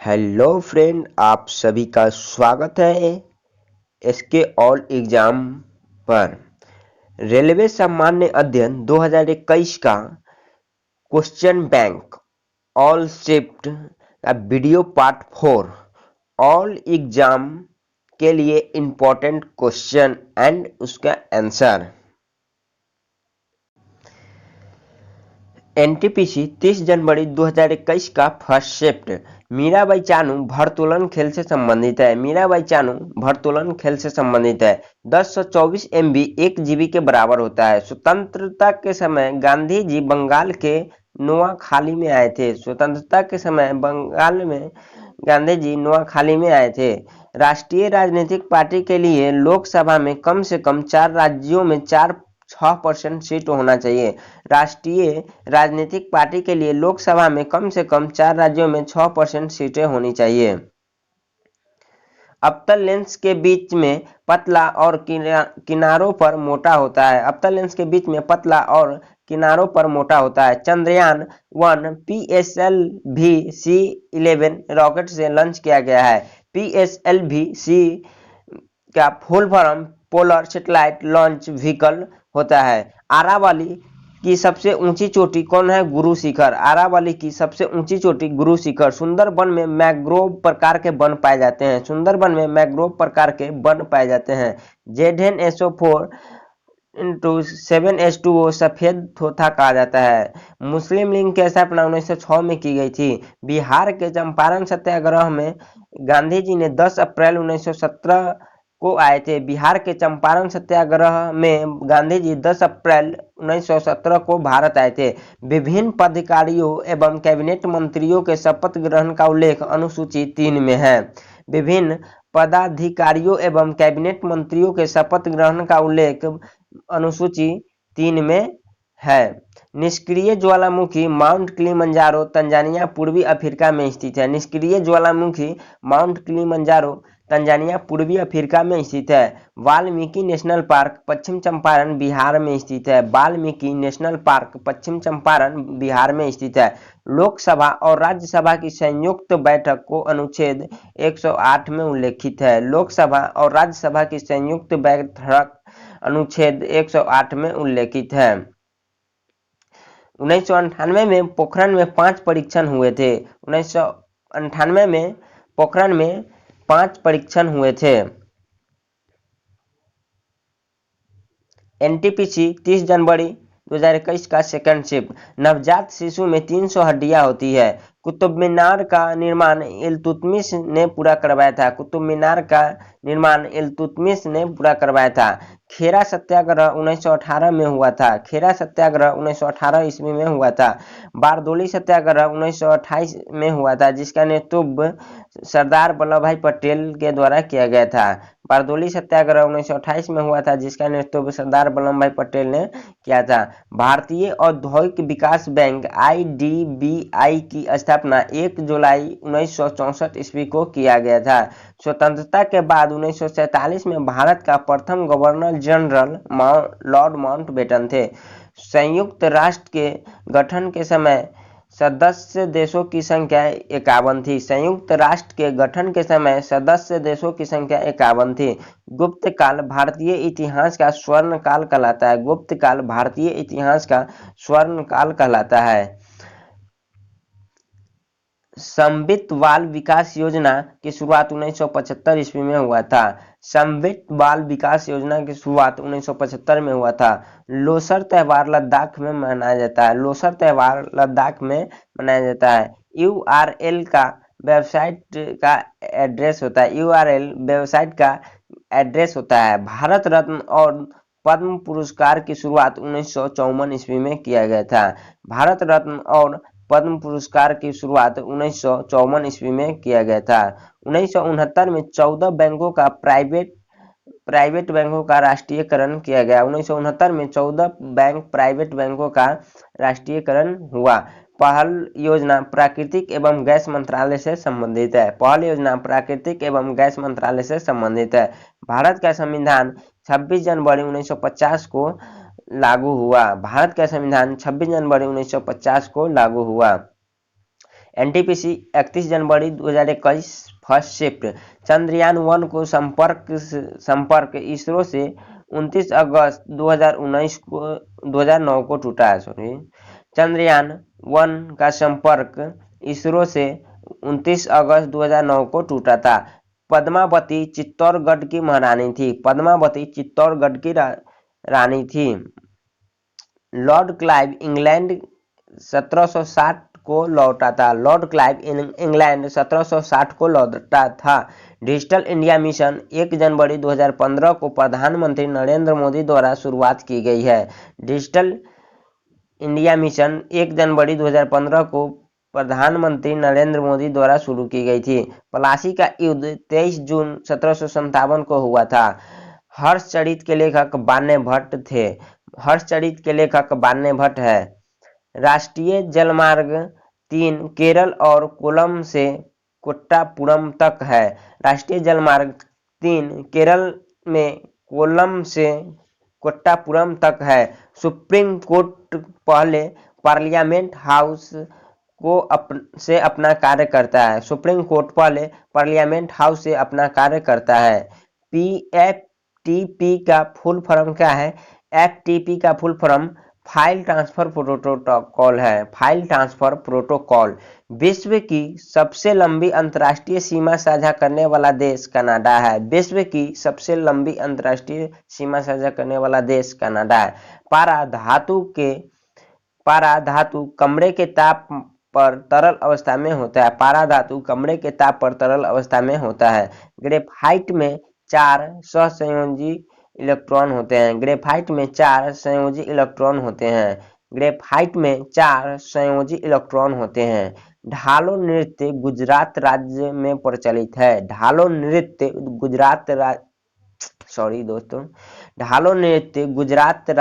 Hello friend, आप सभी का स्वागत है एसके ऑल एग्जाम पर। रेलवे सामान्य अध्ययन 2021 का क्वेश्चन बैंक ऑल शिफ्ट का वीडियो पार्ट 4 ऑल एग्जाम के लिए इंपॉर्टेंट क्वेश्चन एंड उसका आंसर। एनटीपीसी 30 जनवरी 2021 का फर्स्ट शिफ्ट मीराबाई चानू भारोत्तोलन खेल से संबंधित है। मीराबाई चानू भारोत्तोलन खेल से संबंधित है। 1024 MB 1 GB के बराबर होता है। स्वतंत्रता के समय गांधी जी बंगाल के नोआखाली में आए थे। स्वतंत्रता के समय बंगाल में गांधी जी नोआखाली में आए थे। राष्ट्रीय राजनीतिक पार्टी के लिए लोकसभा में कम से कम 4 राज्यों में 6% सीट होना चाहिए। राष्ट्रीय राजनीतिक पार्टी के लिए लोकसभा में कम से कम 4 राज्यों में 6% सीटें होनी चाहिए। अवतल लेंस के बीच में पतला और किनारों पर मोटा होता है। अवतल लेंस के बीच में पतला और किनारों पर मोटा होता है। चंद्रयान 1 PSLV-C11 रॉकेट से लॉन्च किया गया है। PSLV-C का full form polar satellite launch vehicle होता है। आरावली की सबसे ऊंची चोटी कौन है? गुरु शिखर। आरावली की सबसे ऊंची चोटी गुरु शिखर। सुंदरबन में मैंग्रोव प्रकार के वन पाए जाते हैं। सुंदरबन में मैंग्रोव प्रकार के वन पाए जाते हैं। ZnSO4 7H2O सफेद थोथा कहा जाता है। मुस्लिम लीग की स्थापना 1906 में की गई थी। बिहार के चंपारण सत्याग्रह में गांधी जी ने 10 अप्रैल 1917 को आए थे। बिहार के चंपारण सत्याग्रह में गांधी जी 10 अप्रैल 1917 को भारत आए थे। विभिन्न पदाधिकारियों एवं कैबिनेट मंत्रियों के शपथ ग्रहण का उल्लेख अनुसूची 3 में है। विभिन्न पदाधिकारियों एवं कैबिनेट मंत्रियों के शपथ ग्रहण का उल्लेख अनुसूची 3 में है। निष्क्रिय ज्वालामुखी माउंट किलिमंजारो तंजानिया पूर्वी अफ्रीका में स्थित है। निष्क्रिय ज्वालामुखी माउंट किलिमंजारो तंजानिया पूर्वी अफ्रीका में स्थित है। वाल्मीकि नेशनल पार्क पश्चिम चंपारण बिहार में स्थित है। वाल्मीकि नेशनल पार्क पश्चिम चंपारण बिहार में स्थित है। लोकसभा और राज्यसभा की संयुक्त बैठक को अनुच्छेद 108 में उल्लेखित है। लोकसभा और राज्यसभा की संयुक्त बैठक अनुच्छेद 108 में उल्लेखित है। 1998 में पोखरण में 5 परीक्षण हुए थे। 1998 में पोखरण में 5 परीक्षण हुए थे। एनटीपीसी 30 जनवरी 2021 का सेकंड शिफ्ट नवजात शिशु में 300 हड्डियां होती है। कुतुब मीनार का निर्माण इल्तुतमिश ने पूरा करवाया था। कुतुब मीनार का निर्माण इल्तुतमिश ने पूरा करवाया था। खेरा सत्याग्रह 1918 में हुआ था। खेरा सत्याग्रह 1918 ईस्वी में हुआ था। बारदोली सत्याग्रह 1928 में हुआ था, जिसका नेतृत्व सरदार वल्लभ भाई पटेल के द्वारा किया गया था। बारदोली सत्याग्रह 1928 में हुआ था, जिसका नेतृत्व सरदार वल्लभ भाई पटेल ने किया था। भारतीय औद्योगिक विकास बैंक IDBI की स्थापना 1 जुलाई 1964 ईस्वी को किया गया था। स्वतंत्रता के बाद 1947 में भारत का प्रथम गवर्नर जनरल लॉर्ड माउंटबेटन थे। संयुक्त राष्ट्र के गठन के समय सदस्य देशों की संख्या 51 थी। संयुक्त राष्ट्र के गठन के समय सदस्य देशों की संख्या 51 थी। गुप्त काल भारतीय इतिहास का स्वर्ण काल कहलाता है। गुप्त काल भारतीय इतिहास का स्वर्ण काल कहलाता है। समवित बाल विकास योजना की शुरुआत 1975 ईस्वी में हुआ था। समवित बाल विकास योजना की शुरुआत 1975 में हुआ था। लोसर त्योहार लद्दाख में मनाया जाता है। लोसर त्योहार लद्दाख में मनाया जाता है। URL का वेबसाइट का एड्रेस होता है। URL वेबसाइट का एड्रेस होता है। भारत रत्न और पद्म पुरस्कार की शुरुआत 1954 ईस्वी में किया गया था। भारत रत्न और पद्म पुरस्कार की शुरुआत 1954 ईस्वी में किया गया था। 1969 में 14 बैंकों का प्राइवेट बैंकों का राष्ट्रीयकरण किया गया। 1969 में 14 प्राइवेट बैंकों का राष्ट्रीयकरण हुआ। पहल योजना प्राकृतिक एवं गैस मंत्रालय से संबंधित है। पहल योजना प्राकृतिक एवं गैस मंत्रालय से संबंधित है। भारत का संविधान 26 जनवरी 1950 को लागू हुआ। भारत का संविधान 26 जनवरी 1950 को लागू हुआ। एनटीपीसी 31 जनवरी 2021 फर्स्ट शिफ्ट। चंद्रयान-1 को संपर्क इसरो से 29 अगस्त 2009 को टूटा है। चंद्रयान-1 का संपर्क इसरो से 29 अगस्त 2009 को टूटा था। पद्मावती चित्तौड़गढ़ की महारानी थी। पद्मावती चित्तौड़गढ़ की रानी थी। लॉर्ड क्लाइव इंग्लैंड 1760 को लौटा था। लॉर्ड क्लाइव इंग्लैंड 1760 को लौटा था। डिजिटल इंडिया मिशन 1 जनवरी 2015 को प्रधानमंत्री नरेंद्र मोदी द्वारा शुरुआत की गई है। डिजिटल इंडिया मिशन 1 जनवरी 2015 को प्रधानमंत्री नरेंद्र मोदी द्वारा शुरू की गई थी। प्लासी का युद्ध 23 जून 1757 को हुआ था। हर्षचरित के लेखक बान्य भट्ट थे। हर्षचरित के लेखक बान्य भट्ट है। राष्ट्रीय जलमार्ग 3 केरल और कोल्लम से कोट्टापुरम तक है। राष्ट्रीय जलमार्ग 3 केरल में कोल्लम से कोट्टापुरम तक है। सुप्रीम कोर्ट पहले पार्लियामेंट हाउस से अपना कार्य करता है। सुप्रीम कोर्ट पहले पार्लियामेंट हाउस से अपना कार्य करता है। एफटीपी का फुल फॉर्म क्या है? एफटीपी का full form file transfer protocol है। File transfer protocol. विश्व की सबसे लंबी अंतर्राष्ट्रीय सीमा साझा करने वाला देश कनाडा है। विश्व की सबसे लंबी अंतर्राष्ट्रीय सीमा साझा करने वाला देश कनाडा है। पारा धातु कमरे के ताप पर तरल अवस्था में होता है। पारा धातु कमरे के ताप पर तरल अवस्था में होता है। ग्रेफाइट में 4 सहसंयोजी इलेक्ट्रॉन होते हैं। ग्रेफाइट में 4 संयोजी इलेक्ट्रॉन होते हैं। ग्रेफाइट में 4 संयोजी इलेक्ट्रॉन होते हैं। ढालो नृत्य गुजरात राज्य में प्रचलित है। ढालो नृत्य गुजरात ढालो नृत्य गुजरात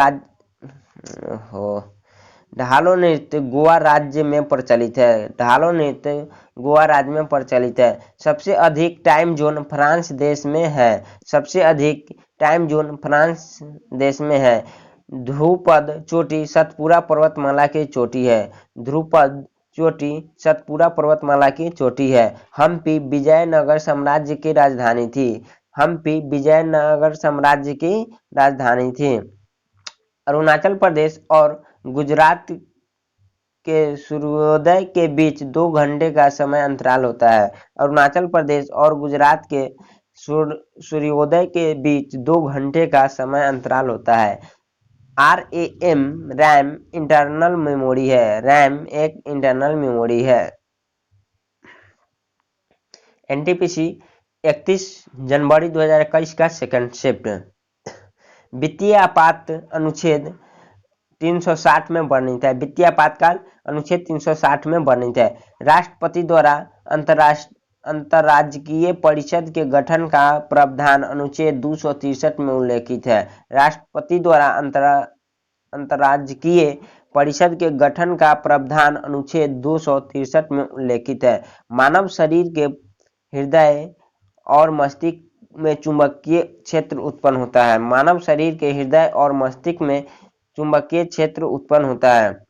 ढालो नृत्य गोवा राज्य में प्रचलित है। ढालो नृत्य गोवा राज्य में प्रचलित है। सबसे अधिक टाइम जोन फ्रांस देश में है। सबसे अधिक टाइम जोन फ्रांस देश में है। ध्रुपद चोटी सतपुरा पर्वतमाला की चोटी है। ध्रुपद चोटी सतपुरा पर्वतमाला की चोटी है। हम्पी विजयनगर साम्राज्य की राजधानी थी। हम्पी विजयनगर साम्राज्य की राजधानी थी। अरुणाचल प्रदेश और गुजरात के सूर्योदय के बीच 2 घंटे का समय अंतराल होता है। अरुणाचल प्रदेश और गुजरात के सूर्योदय के बीच 2 घंटे का समय अंतराल होता है। रैम इंटरनल मेमोरी है। रैम एक इंटरनल मेमोरी है। एनटीपीसी 31 जनवरी 2021 का सेकंड शिफ्ट। वित्तीय आपात अनुच्छेद 360 में वर्णित है। वित्तीय आपातकाल अनुच्छेद 360 में वर्णित है। राष्ट्रपति द्वारा अंतरराज्यीय परिषद के गठन का प्रावधान अनुच्छेद 263 में उल्लेखित है। राष्ट्रपति द्वारा अंतरराज्यीय परिषद के गठन का प्रावधान अनुच्छेद 263 में उल्लेखित है। मानव शरीर के हृदय और मस्तिष्क में चुंबकीय क्षेत्र उत्पन्न होता है। मानव शरीर के हृदय और मस्तिष्क में चुंबकीय क्षेत्र उत्पन्न होता है।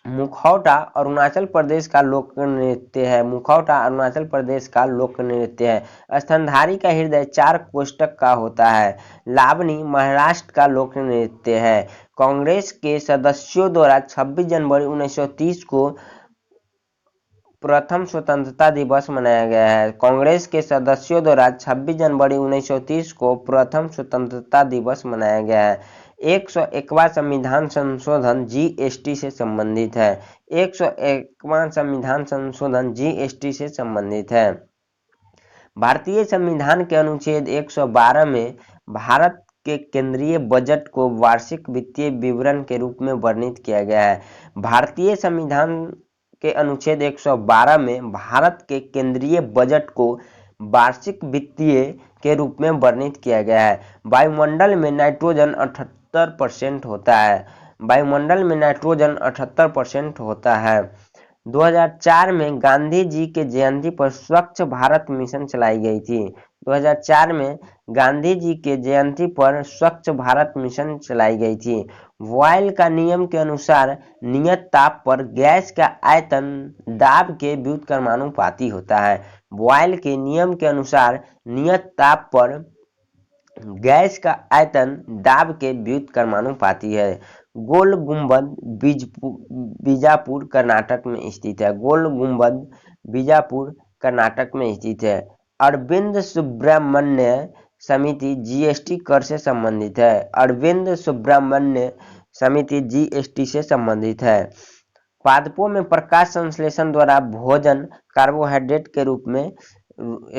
मुखौटा अरुणाचल प्रदेश का लोक नृत्य है। मुखौटा अरुणाचल प्रदेश का लोक नृत्य है। स्तनधारी का हृदय 4 कोष्ठक का होता है। लावनी महाराष्ट्र का लोक नृत्य है। कांग्रेस के सदस्यों द्वारा 26 जनवरी 1930 को प्रथम स्वतंत्रता दिवस मनाया गया है। कांग्रेस के सदस्यों द्वारा 26 जनवरी 1930 को प्रथम स्वतंत्रता दिवस मनाया गया है। 101वां संविधान संशोधन जीएसटी से संबंधित है। 101वां संविधान संशोधन जीएसटी से संबंधित है। भारतीय संविधान के अनुच्छेद 112 में भारत के केंद्रीय बजट को वार्षिक वित्तीय विवरण के रूप में वर्णित किया गया है। भारतीय संविधान के अनुच्छेद 112 में भारत के केंद्रीय बजट को वार्षिक वित्तीय के रूप में वर्णित किया गया है। वायुमंडल में नाइट्रोजन 78% होता है। वायुमंडल में नाइट्रोजन 78% होता है। 2004 में गांधी जी के जयंती पर स्वच्छ भारत मिशन चलाई गई थी। 2004 में गांधी जी के जयंती पर स्वच्छ भारत मिशन चलाई गई थी। बॉयल का नियम के अनुसार नियत ताप पर गैस का आयतन दाब के व्युत्क्रमानुपाती होता है। बॉयल के नियम के अनुसार नियत ताप पर गैस का आयतन दाब के व्युत्क्रमानुपाती है। गोल गुंबद बीजापुर कर्नाटक में स्थित है। गोल गुंबद बीजापुर कर्नाटक में स्थित है। अरविंद सुब्रमण्य समिति जीएसटी कर से संबंधित है। अरविंद सुब्रमण्य समिति जीएसटी से संबंधित है। पादपों में प्रकाश संश्लेषण द्वारा भोजन कार्बोहाइड्रेट के रूप में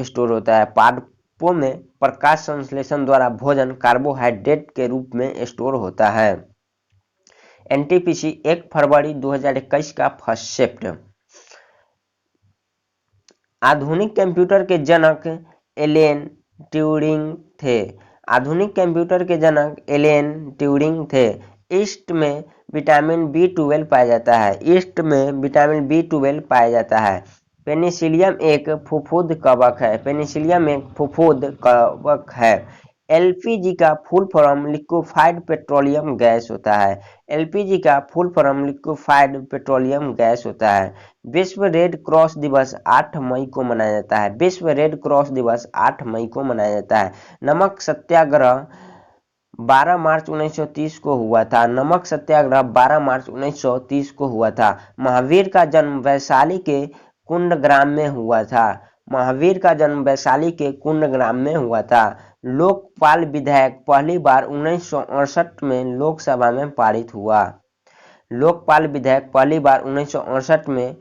स्टोर होता है। पादपों में प्रकाश संश्लेषण द्वारा भोजन कार्बोहाइड्रेट के रूप में स्टोर होता है। एनटीपीसी 1 फरवरी 2021 का फर्स्ट शिफ्ट। आधुनिक कंप्यूटर के जनक एलन ट्यूरिंग थे। आधुनिक कंप्यूटर के जनक एलन ट्यूरिंग थे। ईस्ट में विटामिन B12 पाया जाता है। ईस्ट में विटामिन B12 पाया जाता है। पेनिसिलियम एक फुफुद कवक है। पेनिसिलियम एक फुफुद कवक है। एलपीजी का full form liquefied petroleum gas होता है। एलपीजी का full form liquefied petroleum gas होता है। विश्व रेड क्रॉस दिवस 8 मई को मनाया जाता है। विश्व रेड क्रॉस दिवस 8 मई को मनाया जाता है। नमक सत्याग्रह 12 मार्च 1930 को हुआ था। नमक सत्याग्रह 12 मार्च 1930 को हुआ था। महावीर का जन्म वैशाली के कुंडग्राम में हुआ था। महावीर का जन्म वैशाली के कुंडग्राम में हुआ था। लोकपाल विधेयक पहली बार 1968 में लोकसभा में पारित हुआ। लोकपाल विधेयक पहली बार 1968 में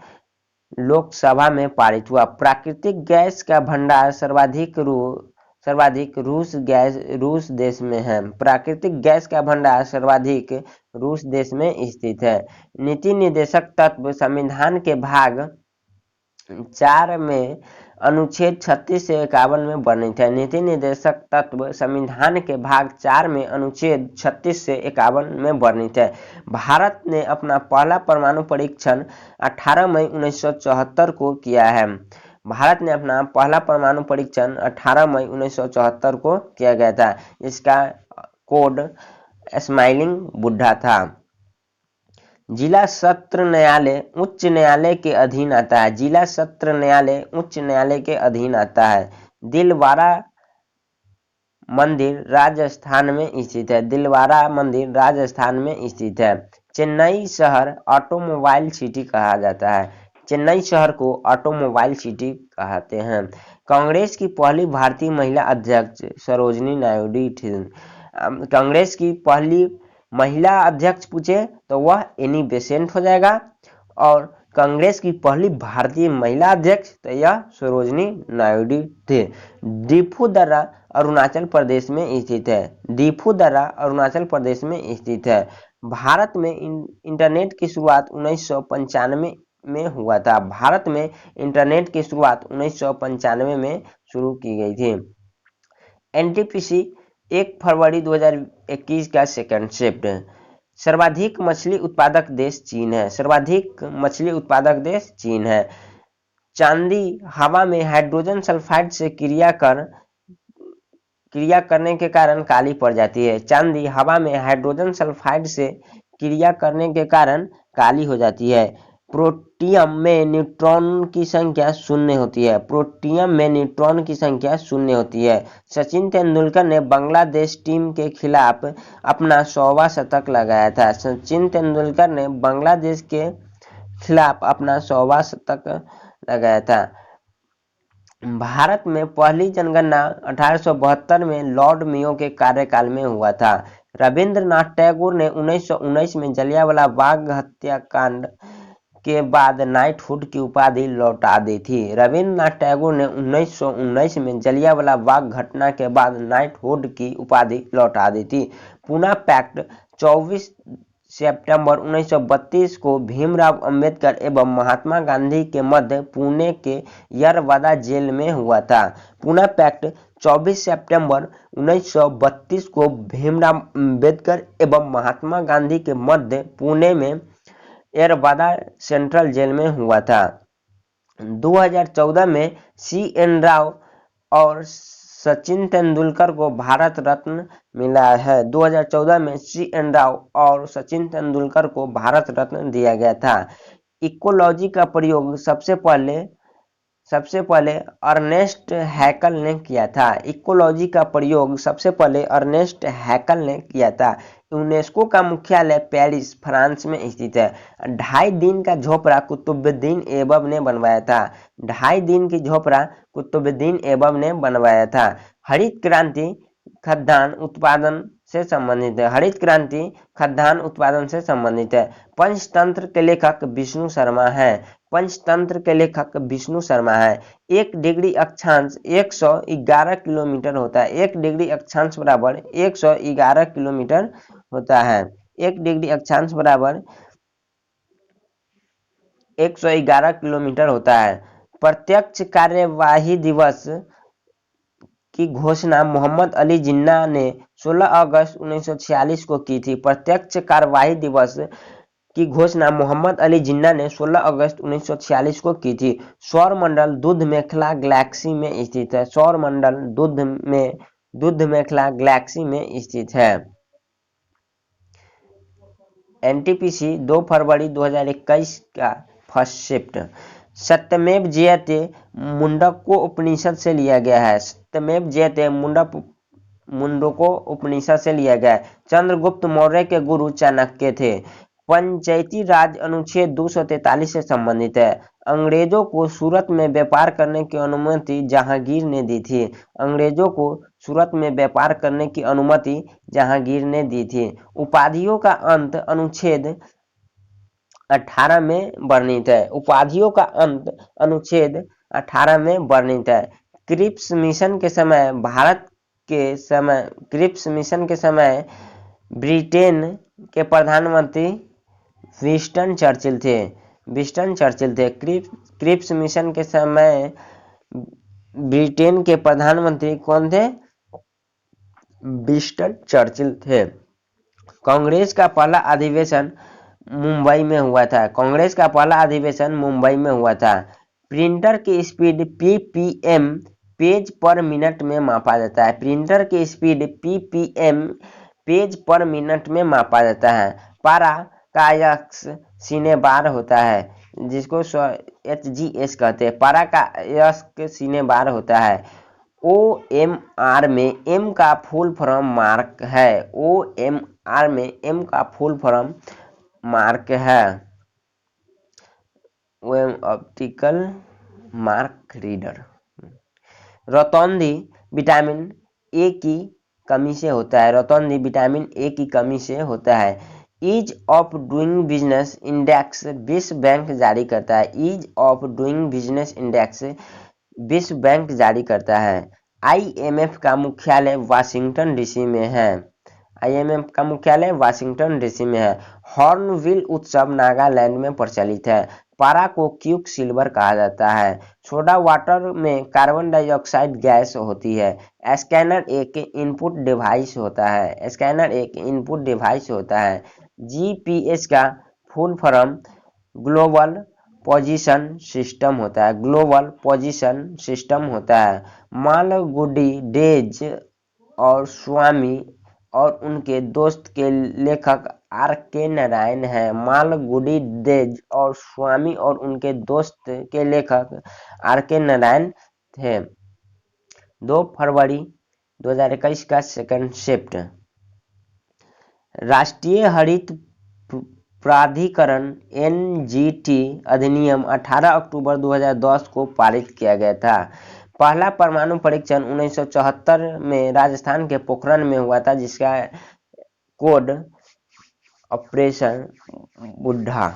लोकसभा में पारित हुआ। प्राकृतिक गैस का भंडार सर्वाधिक रूस देश में है। प्राकृतिक गैस का भंडार सर्वाधिक रूस देश में स्थित है। नीति निर्देशक तत्व संविधान के भाग 4 में अनुच्छेद 36 से 51 में वर्णित है। नीति निर्देशक तत्व संविधान के भाग 4 में अनुच्छेद 36 से 51 में वर्णित है। भारत ने अपना पहला परमाणु परीक्षण 18 मई 1974 को किया है। भारत ने अपना पहला परमाणु परीक्षण 18 मई 1974 को किया गया था। इसका कोड स्माइलिंग बुद्धा था। जिला सत्र न्यायालय उच्च न्यायालय के अधीन आता है। जिला सत्र न्यायालय उच्च न्यायालय के अधीन आता है। दिलवारा मंदिर राजस्थान में स्थित है। दिलवारा मंदिर राजस्थान में स्थित है। चेन्नई शहर ऑटोमोबाइल सिटी कहा जाता है। चेन्नई शहर को ऑटोमोबाइल सिटी कहते हैं। कांग्रेस की पहली भारतीय महिला अध्यक्ष सरोजिनी नायडू थी। कांग्रेस की पहली महिला अध्यक्ष पूछे तो वह एनी बेसेंट हो जाएगा। और कांग्रेस की पहली भारतीय महिला अध्यक्ष तो यह सरोजिनी नायडू थे। डिफू दर्रा अरुणाचल प्रदेश में स्थित है। डिफू दर्रा अरुणाचल प्रदेश में स्थित है। भारत में इंटरनेट की शुरुआत 1995 में हुआ था। भारत में इंटरनेट की शुरुआत 1995 में शुरू की गई थी। एनटीपीसी 1 फरवरी 2021 का सेकंड शिफ्ट। सर्वाधिक मछली उत्पादक देश चीन है। सर्वाधिक मछली उत्पादक देश चीन है। चांदी हवा में हाइड्रोजन सल्फाइड से क्रिया करने के कारण काली पड़ जाती है। चांदी हवा में हाइड्रोजन सल्फाइड से क्रिया करने के कारण काली हो जाती है। प्रोटियम में न्यूट्रॉन की संख्या 0 होती है। प्रोटियम में न्यूट्रॉन की संख्या 0 होती है। सचिन तेंदुलकर ने बांग्लादेश टीम के खिलाफ अपना 100वां शतक लगाया था। सचिन तेंदुलकर ने बांग्लादेश के खिलाफ अपना 100वां शतक लगाया था। भारत में पहली जनगणना 1872 में लॉर्ड मेयो के कार्यकाल में हुआ था। रविंद्रनाथ टैगोर ने 1919 में जलियांवाला बाग हत्याकांड के बाद नाइटहुड की उपाधि लौटा दी थी। रविंद्रनाथ टैगोर ने 1919 में जलियांवाला बाग घटना के बाद नाइटहुड की उपाधि लौटा दी थी। पूना पैक्ट 24 सितंबर 1932 को भीमराव अंबेडकर एवं महात्मा गांधी के मध्य पुणे के यरवदा जेल में हुआ था। पूना पैक्ट 24 सितंबर 1932 को भीमराव अंबेडकर एवं महात्मा गांधी के मध्य पुणे में यरवदा सेंट्रल जेल में हुआ था। 2014 में CN राव और सचिन तेंदुलकर को भारत रत्न मिला है। 2014 में CN राव और सचिन तेंदुलकर को भारत रत्न दिया गया था। इकोलॉजी का प्रयोग सबसे पहले अर्नेस्ट हैकल ने किया था। इकोलॉजी का प्रयोग सबसे पहले अर्नेस्ट हैकल ने किया था। यूनेस्को का मुख्यालय पेरिस, फ्रांस में स्थित है। 2.5 दिन का झोपड़ा कुतुबुद्दीन ऐबक ने बनवाया था। 2.5 दिन की झोपड़ा कुतुबुद्दीन ऐबक ने बनवाया था। हरित क्रांति खाद्यान्न उत्पादन से संबंधित है। हरित क्रांति खाद्यान्न उत्पादन से संबंधित है। पंचतंत्र के लेखक विष्णु शर्मा है। पंचतंत्र के लेखक विष्णु शर्मा है। 1 डिग्री अक्षांश 111 किलोमीटर होता है। 1 डिग्री अक्षांश बराबर 111 किलोमीटर होता है। 1 डिग्री अक्षांश बराबर 111 किलोमीटर होता है। प्रत्यक्ष कार्यवाही दिवस की घोषणा मोहम्मद अली जिन्ना ने 16 अगस्त 1946 को की थी। प्रत्यक्ष कार्यवाही दिवस की घोषणा मोहम्मद अली जिन्ना ने 16 अगस्त 1946 को की थी। सौर मंडल दुध मेखला गैलेक्सी में स्थित है। सौर मंडल दुध मेखला गैलेक्सी में स्थित है। NTPC 2 फरवरी 2021 का फर्स्ट शिफ्ट सत्यमेव जयते मुंडको उपनिषद से लिया गया है। सत्यमेव जयते मुंडको उपनिषद से लिया गया है। चंद्रगुप्त मौर्य के गुरु चाणक्य थे। पंचायती राज अनुच्छेद 243 से संबंधित है। अंग्रेजों को सूरत में व्यापार करने की अनुमति जहांगीर ने दी थी। अंग्रेजों को सूरत में व्यापार करने की अनुमति जहांगीर ने दी थी। उपाधियों का अंत अनुच्छेद 18 में वर्णित है। उपाधियों का अंत अनुच्छेद 18 में वर्णित है। क्रिप्स मिशन के समय क्रिप्स मिशन के समय ब्रिटेन के प्रधानमंत्री विंस्टन चर्चिल थे। क्रिप्स मिशन के समय ब्रिटेन के प्रधानमंत्री कौन थे? विंस्टन चर्चिल थे। कांग्रेस का पहला अधिवेशन मुंबई में हुआ था। कांग्रेस का पहला अधिवेशन मुंबई में हुआ था। प्रिंटर की स्पीड PPM पेज पर मिनट में मापा जाता है। प्रिंटर की स्पीड PPM पेज पर मिनट में मापा जाता है। पारा का यक्स सीने बार होता है, जिसको HGS कहते हैं। पारा का यक्स सीने बार होता है। OMR में M का फुल फॉर्म मार्क है। OMR में M का फुल फॉर्म मार्क है। OM optical mark reader. रतौंधी विटामिन ए की कमी से होता है। रतौंधी विटामिन ए की कमी से होता है। Ease of doing business index विश्व बैंक जारी करता है। Ease of doing business index विश्व बैंक जारी करता है। IMF का मुख्यालय वाशिंगटन DC में है। IMF का मुख्यालय वाशिंगटन DC में है। हॉर्नबिल उत्सव नागालैंड में प्रचलित है। पारा को क्यूक सिल्वर कहा जाता है। सोडा वाटर में कार्बन डाइऑक्साइड गैस होती है। स्कैनर एक इनपुट डिवाइस होता है। स्कैनर एक इनपुट डिवाइस होता है। GPS का full form global position system होता है। ग्लोबल पोजीशन सिस्टम होता है। मालगुडी डेज और स्वामी और उनके दोस्त के लेखक RK नारायण हैं। मालगुडी डेज और स्वामी और उनके दोस्त के लेखक RK नारायण थे। 2 फरवरी 2021 का सेकंड शिफ्ट राष्ट्रीय हरित प्राधिकरण NGT अधिनियम 18 अक्टूबर 2010 को पारित किया गया था। पहला परमाणु परीक्षण 1974 में राजस्थान के पोखरण में हुआ था, जिसका कोड ऑपरेशन बुढ़ा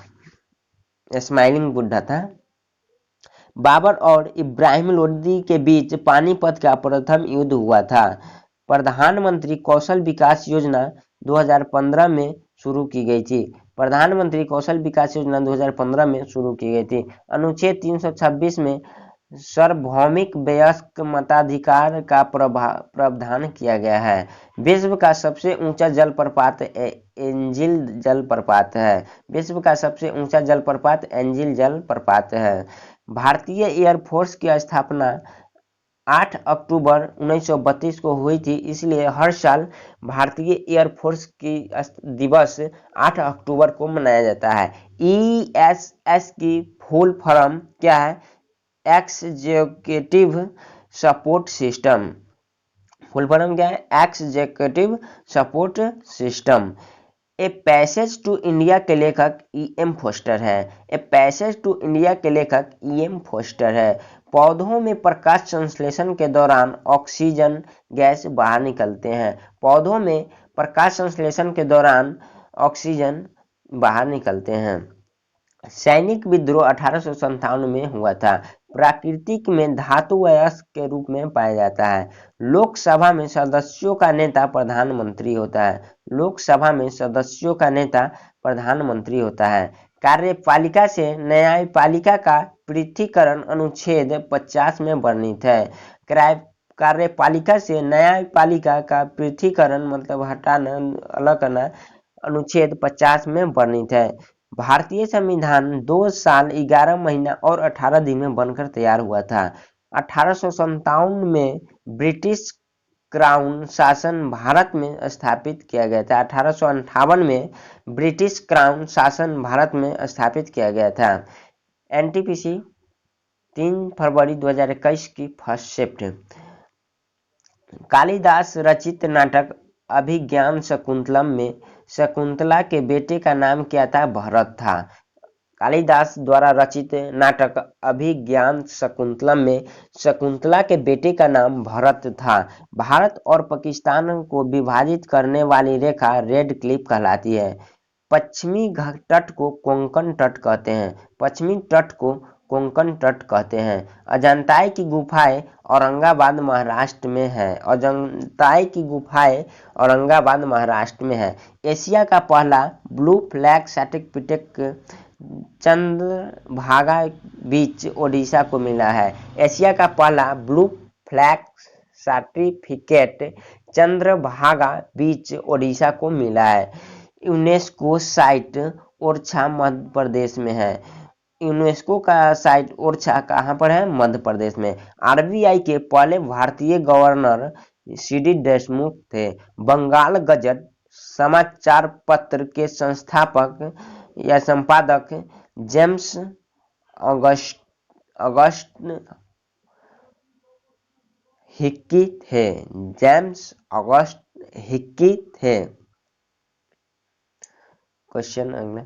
स्माइलिंग बुढ़ा था। बाबर और इब्राहिम लोदी के बीच पानीपत का प्रथम युद्ध हुआ था। प्रधानमंत्री कौशल विकास योजना 2015 में शुरू की गई थी। प्रधानमंत्री कौशल विकास योजना 2015 में शुरू की गई थी। अनुच्छेद 326 में सार्वभौमिक वयस्क मताधिकार का प्रावधान किया गया है। विश्व का सबसे ऊंचा जलप्रपात एंजिल जलप्रपात है। विश्व का सबसे ऊंचा जलप्रपात एंजिल जलप्रपात है। भारतीय एयरफोर्स की स्थापना 8 अक्टूबर 1932 को हुई थी, इसलिए हर साल भारतीय एयरफोर्स की दिवस 8 अक्टूबर को मनाया जाता है। ESS की फुल फॉर्म क्या है? Executive support system. Full form क्या है? Executive support system. A passage to India के लेखक E.M. फोस्टर है। ए पैसेज टू इंडिया के लेखक E.M. फोस्टर है। पौधों में प्रकाश संश्लेषण के दौरान ऑक्सीजन गैस बाहर निकलते हैं। पौधों में प्रकाश संश्लेषण के दौरान ऑक्सीजन बाहर निकलते हैं। सैनिक विद्रोह 1857 में हुआ था। प्राकृतिक में धातु अयस्क के रूप में पाया जाता है। लोकसभा में सदस्यों का नेता प्रधानमंत्री होता है। लोकसभा में सदस्यों का नेता प्रधानमंत्री होता है। कार्यपालिका से न्यायपालिका का पृथक्करण अनुच्छेद 50 में वर्णित है। कार्यपालिका से न्यायपालिका का पृथक्करण मतलब हटाना, अलग करना, अनुच्छेद 50 में वर्णित है। भारतीय संविधान 2 साल 11 महीना और 18 दिन में बनकर तैयार हुआ था। 1857 में ब्रिटिश क्राउन शासन भारत में स्थापित किया गया था। 1858 में ब्रिटिश क्राउन शासन भारत में स्थापित किया गया था। NTPC 3 फरवरी 2021 की फर्स्ट शिफ्ट। कालिदास रचित नाटक अभिज्ञान शकुंतलम में शकुंतला के बेटे का नाम क्या था? भरत था। कालिदास द्वारा रचित नाटक अभिज्ञान शकुंतलम में शकुंतला के बेटे का नाम भरत था। भारत और पाकिस्तान को विभाजित करने वाली रेखा रेड क्लिफ कहलाती है। पश्चिमी तट को कोंकण तट कहते हैं। पश्चिमी तट को कोंकण तट कहते हैं। अजंताई की गुफाएं औरंगाबाद महाराष्ट्र में है। अजंताई की गुफाएं औरंगाबाद महाराष्ट्र में है। एशिया का पहला ब्लू फ्लैग सर्टिफिकेट चंद्रभागा बीच ओडिशा को मिला है। एशिया का पहला ब्लू फ्लैग सर्टिफिकेट चंद्रभागा बीच ओडिशा को मिला है। यूनेस्को साइट ओरछा मध्य प्रदेश में है। यूनेस्को का साइट ओरछा कहाँ पर है? मध्य प्रदेश में। RBI के पहले भारतीय गवर्नर CD देशमुख थे। बंगाल गजट समाचार पत्र के संस्थापक या संपादक जेम्स ऑगस्ट हिक्की थे। जेम्स ऑगस्ट हिक्की थे। क्वेश्चन अगला,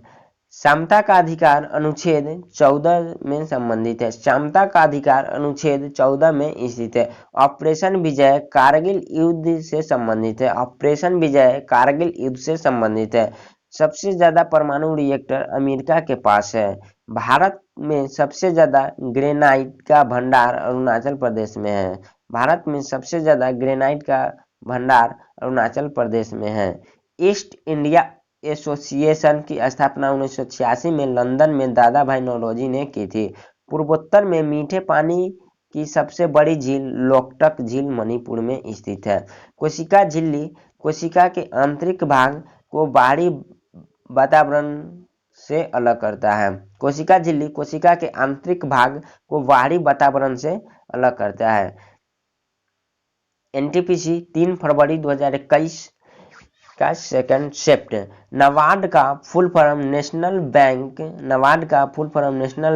समता का अधिकार अनुच्छेद 14 में संबंधित है। समता का अधिकार अनुच्छेद 14 में स्थित है। ऑपरेशन विजय कारगिल युद्ध से संबंधित है। ऑपरेशन विजय कारगिल युद्ध से संबंधित है। सबसे ज्यादा परमाणु रिएक्टर अमेरिका के पास है। भारत में सबसे ज्यादा ग्रेनाइट का भंडार अरुणाचल प्रदेश में है। भारत में सबसे ज्यादा ग्रेनाइट का भंडार अरुणाचल प्रदेश में है। ईस्ट इंडिया एसोसिएशन की स्थापना 1986 में लंदन में दादा भाई नौरोजी ने की थी। पूर्वोत्तर में मीठे पानी की सबसे बड़ी झील लोकटक झील मणिपुर में स्थित है। कोशिका झिल्ली कोशिका के आंतरिक भाग को बाहरी वातावरण से अलग करता है। कोशिका झिल्ली कोशिका के आंतरिक भाग को बाहरी वातावरण से अलग करता है। NTPC 3 फरवरी 2021 का सेकंड शिफ्ट। नाबार्ड का full form national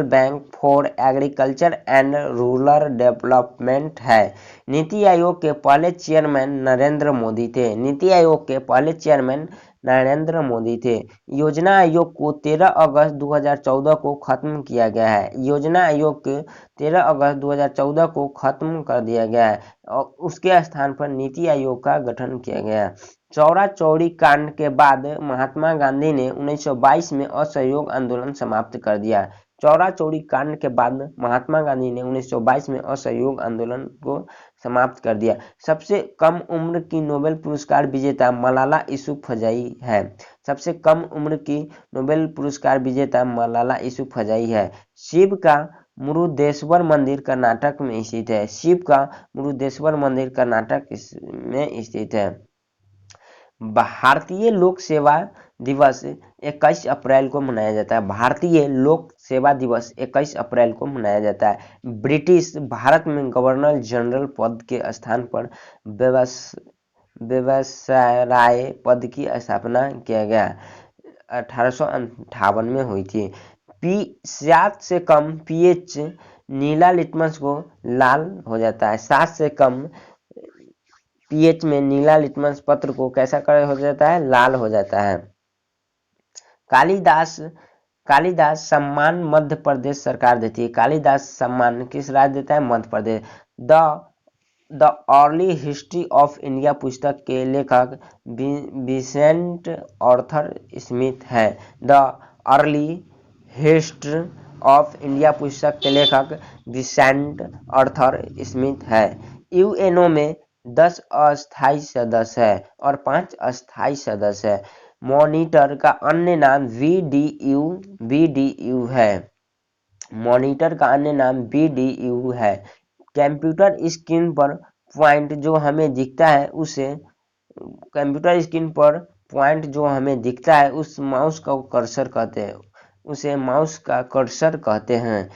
bank for agriculture and rural development है। नीति आयोग के पहले चेयरमैन नरेंद्र मोदी थे। नीति आयोग के पहले चेयरमैन नरेंद्र मोदी थे। योजना आयोग को 13 अगस्त 2014 को खत्म किया गया है। योजना आयोग को 13 अगस्त 2014 को खत्म कर दिया गया है और उसके स्थान पर नीति आयोग का गठन किया गया है। चौरा चौरी कांड के बाद महात्मा गांधी ने 1922 में असहयोग आंदोलन समाप्त कर दिया। चौरा चौरी कांड के बाद महात्मा गांधी ने 1922 में असहयोग आंदोलन को समाप्त कर दिया। सबसे कम उम्र की नोबेल पुरस्कार विजेता मलाला यूसुफजई है। सबसे कम उम्र की नोबेल पुरस्कार विजेता मलाला यूसुफजई है। शिव का मुरुदेश्वर मंदिर कर्नाटक में स्थित है। शिव का मुरुदेश्वर मंदिर कर्नाटक में स्थित है। भारतीय लोक सेवा दिवस 21 अप्रैल को मनाया जाता है। भारतीय लोक सेवा दिवस 21 अप्रैल को मनाया जाता है। ब्रिटिश भारत में गवर्नर जनरल पद के स्थान पर व्यवसाय पद की स्थापना किया गया 1858 में हुई थी। 7 से कम पीएच नीला लिटमस को लाल हो जाता है। 7 से कम पीएच में नीला लिटमस पत्र को कैसा हो जाता है? लाल हो जाता है। कालिदास सम्मान मध्य प्रदेश सरकार देती है। कालिदास सम्मान किस राज्य देता है? Madhya Pradesh. The early history of India पुस्तक के लेखक विसेंट आर्थर स्मिथ है। The early history of India पुस्तक के लेखक विसेंट आर्थर स्मिथ है। यूएनओ में 10 अस्थायी सदस्य है और 5 अस्थायी सदस्य है। मॉनिटर का अन्य नाम बीडीयू है। मॉनिटर का अन्य नाम बीडीयू है। कंप्यूटर स्क्रीन पर पॉइंट जो हमें दिखता है उसे कंप्यूटर स्क्रीन पर पॉइंट जो हमें दिखता है उस माउस का कर्सर कहते हैं, उसे माउस का कर्सर कहते हैं।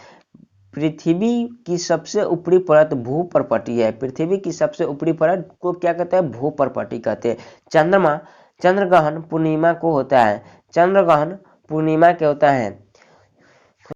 पृथ्वी की सबसे ऊपरी परत भूपर्पटी है। पृथ्वी की सबसे ऊपरी परत को क्या कहते हैं? भूपर्पटी कहते हैं। चंद्रग्रहण पूर्णिमा को होता है। चंद्रग्रहण पूर्णिमा के होता है